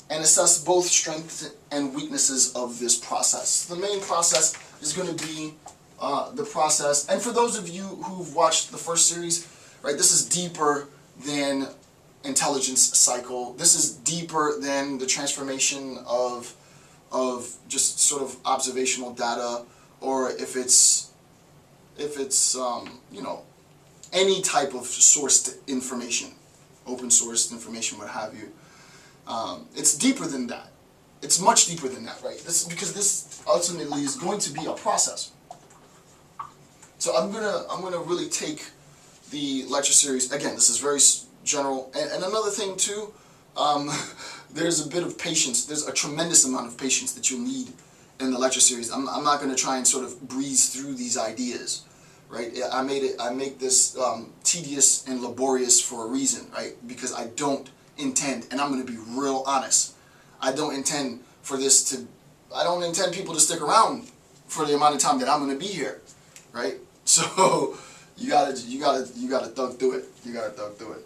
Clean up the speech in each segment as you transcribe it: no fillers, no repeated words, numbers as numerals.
and assess both strengths and weaknesses of this process. The main process is going to be the process, and for those of you who've watched the first series, right, this is deeper than intelligence cycle. This is deeper than the transformation of just sort of observational data, or if it's you know, any type of sourced information, open source information, what have you. It's deeper than that. It's much deeper than that, right? This is because this ultimately is going to be a process. So I'm gonna really take the lecture series. Again, this is very general. And another thing too, there's a bit of patience. There's a tremendous amount of patience that you'll need in the lecture series. I'm not going to try and sort of breeze through these ideas, right? I make this tedious and laborious for a reason, right? Because I don't intend, and I'm going to be real honest, I don't intend people to stick around for the amount of time that I'm going to be here, right? So you gotta thug through it. You gotta thug through it.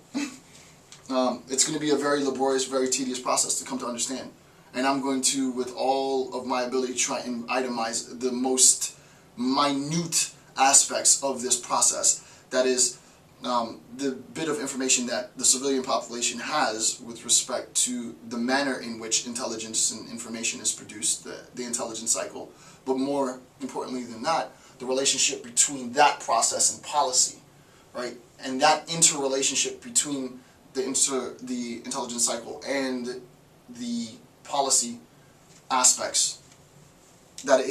It's going to be a very laborious, very tedious process to come to understand, and I'm going to, with all of my ability, try and itemize the most minute aspects of this process. That is the bit of information that the civilian population has with respect to the manner in which intelligence and information is produced, the intelligence cycle, but more importantly than that, the relationship between that process and policy, right? And that interrelationship between the intelligence cycle and the policy aspects that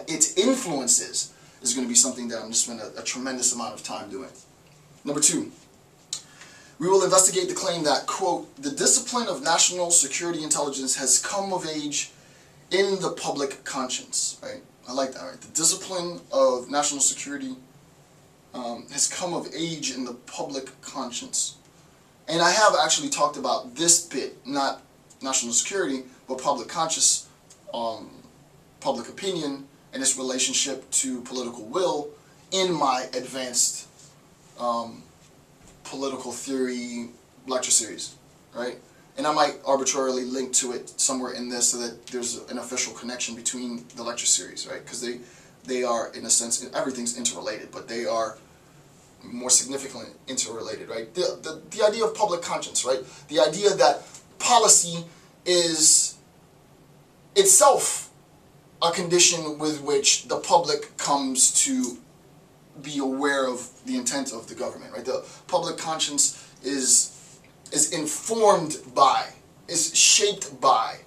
its influences is going to be something that I'm going to spend a tremendous amount of time doing. Number 2, we will investigate the claim that, quote, the discipline of national security intelligence has come of age in the public conscience, right? I like that, right? The discipline of national security has come of age in the public conscience. And I have actually talked about this bit, not national security, but public conscious, public opinion, and its relationship to political will in my advanced political theory lecture series, right? And I might arbitrarily link to it somewhere in this so that there's an official connection between the lecture series, right? Because they are, in a sense, everything's interrelated, but they are more significantly interrelated, right? The idea of public conscience, right? The idea that policy is itself a condition with which the public comes to be aware of the intent of the government, right? The public conscience is informed by, is shaped by,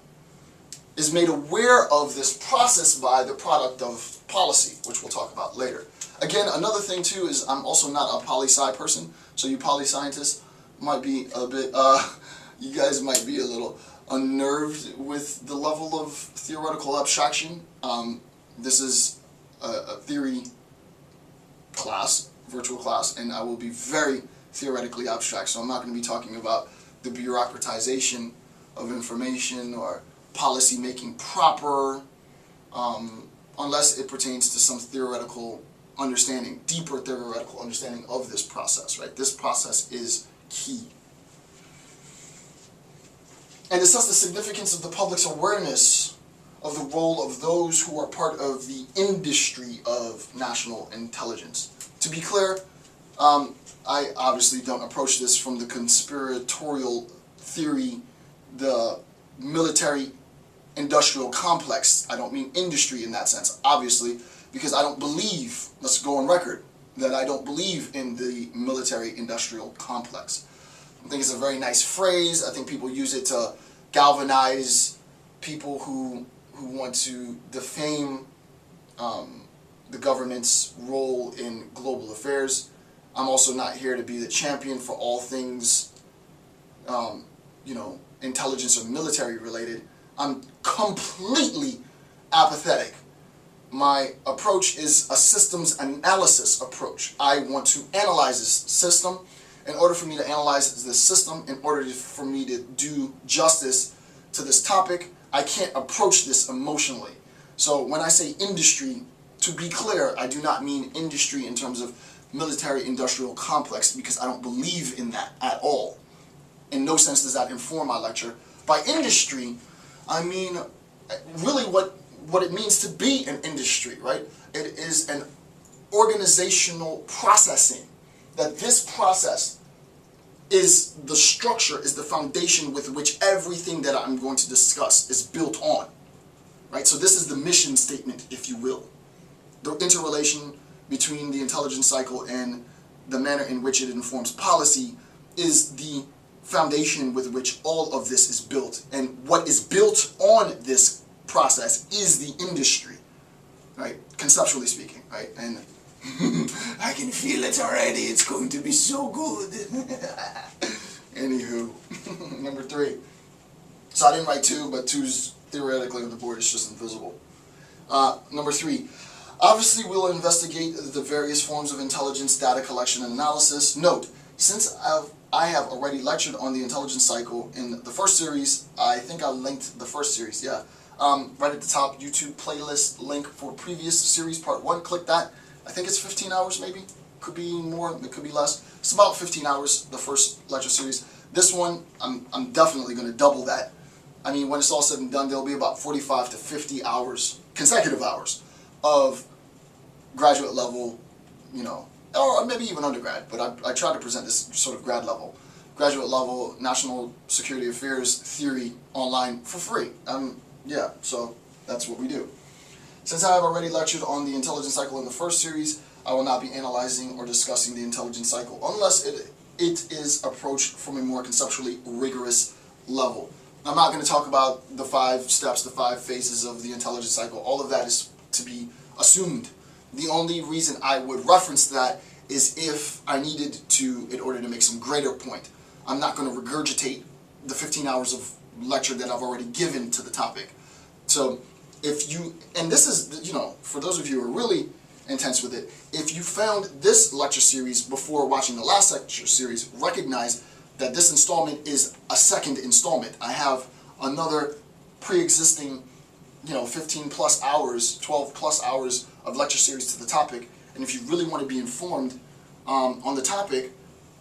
is made aware of this process by the product of policy, which we'll talk about later. Again, another thing too is I'm also not a poli-sci person, so you poli-scientists might be a bit, you guys might be a little unnerved with the level of theoretical abstraction. This is a theory class, virtual class, and I will be very theoretically abstract, so I'm not going to be talking about the bureaucratization of information or policy making proper, unless it pertains to some theoretical understanding, deeper theoretical understanding of this process, right? This process is key. And assess the significance of the public's awareness of the role of those who are part of the industry of national intelligence. To be clear, I obviously don't approach this from the conspiratorial theory, the military industrial complex. I don't mean industry in that sense, obviously, because I don't believe, let's go on record, that I don't believe in the military industrial complex. I think it's a very nice phrase. I think people use it to galvanize people who want to defame the government's role in global affairs. I'm also not here to be the champion for all things, you know, intelligence or military related. I'm completely apathetic. My approach is a systems analysis approach. I want to analyze this system. In order for me to analyze this system, in order for me to do justice to this topic, I can't approach this emotionally. So when I say industry, to be clear, I do not mean industry in terms of military industrial complex, because I don't believe in that at all. In no sense does that inform my lecture. By industry, I mean really what it means to be an industry, right? It is an organizational processing. That this process is the structure, is the foundation with which everything that I'm going to discuss is built on, right? So this is the mission statement, if you will. The interrelation between the intelligence cycle and the manner in which it informs policy is the foundation with which all of this is built. And what is built on this process is the industry, right? Conceptually speaking, right? And I can feel it already. It's going to be so good. Anywho, number 3. So I didn't write 2, but 2's theoretically on the board. It's just invisible. Number 3. Obviously, we'll investigate the various forms of intelligence, data collection, and analysis. Note, since I have already lectured on the intelligence cycle in the first series, I think I linked the first series, yeah. Right at the top, YouTube playlist link for previous series, part 1. Click that. I think it's 15 hours maybe. Could be more, it could be less. It's about 15 hours, the first lecture series. This one, I'm definitely going to double that. I mean, when it's all said and done, there'll be about 45 to 50 hours, consecutive hours, of graduate level, you know, or maybe even undergrad, but I try to present this sort of grad level. Graduate level, national security affairs theory online for free. Yeah, so that's what we do. Since I have already lectured on the intelligence cycle in the first series, I will not be analyzing or discussing the intelligence cycle unless it is approached from a more conceptually rigorous level. I'm not going to talk about the 5 steps, the 5 phases of the intelligence cycle. All of that is to be assumed. The only reason I would reference that is if I needed to in order to make some greater point. I'm not going to regurgitate the 15 hours of lecture that I've already given to the topic. So if you, and this is, you know, for those of you who are really intense with it, if you found this lecture series before watching the last lecture series, recognize that this installment is a second installment. I have another pre-existing, you know, 15 plus hours, 12 plus hours of lecture series to the topic, and if you really want to be informed on the topic,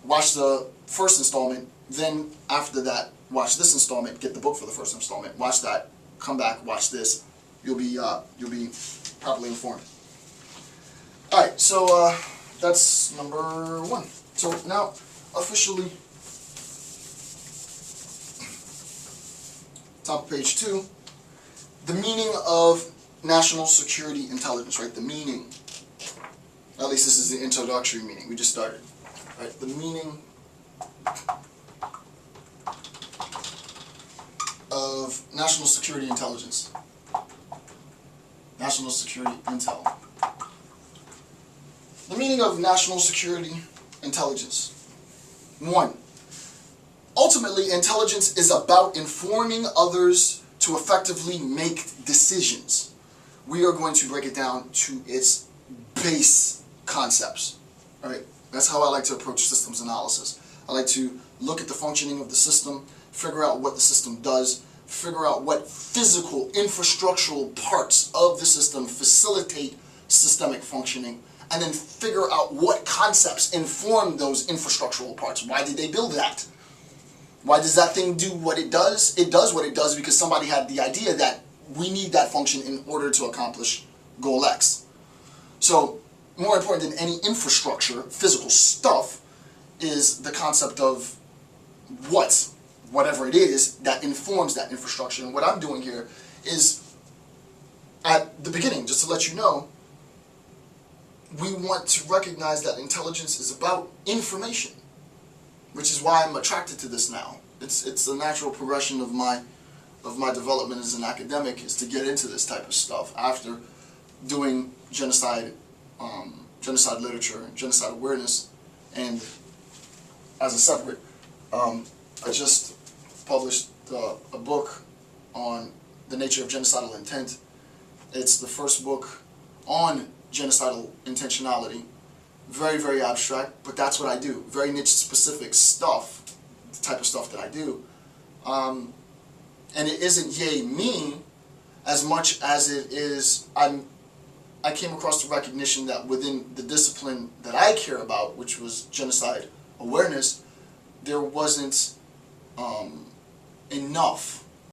watch the first installment, then after that, watch this installment, get the book for the first installment, watch that, come back, watch this, you'll be properly informed. Alright, so that's number 1. So now, officially, top of page 2, the meaning of national security intelligence, right? The meaning, at least this is the introductory meaning, we just started, right? The meaning of national security intelligence. National security intel. The meaning of national security intelligence. 1. Ultimately, intelligence is about informing others to effectively make decisions. We are going to break it down to its base concepts. All right? That's how I like to approach systems analysis. I like to look at the functioning of the system, figure out what the system does, figure out what physical, infrastructural parts of the system facilitate systemic functioning, and then figure out what concepts inform those infrastructural parts. Why did they build that? Why does that thing do what it does? It does what it does because somebody had the idea that we need that function in order to accomplish goal X. So, more important than any infrastructure, physical stuff, is the concept of whatever it is that informs that infrastructure. And what I'm doing here is, at the beginning, just to let you know, we want to recognize that intelligence is about information, which is why I'm attracted to this now. It's a natural progression of my development as an academic, is to get into this type of stuff after doing genocide literature, genocide awareness, and as a separate, I just published a book on the nature of genocidal intent. It's the first book on genocidal intentionality. Very, very abstract, but that's what I do. Very niche specific stuff, the type of stuff that I do. And it isn't yay me as much as it is I came across the recognition that within the discipline that I care about, which was genocide awareness, there wasn't enough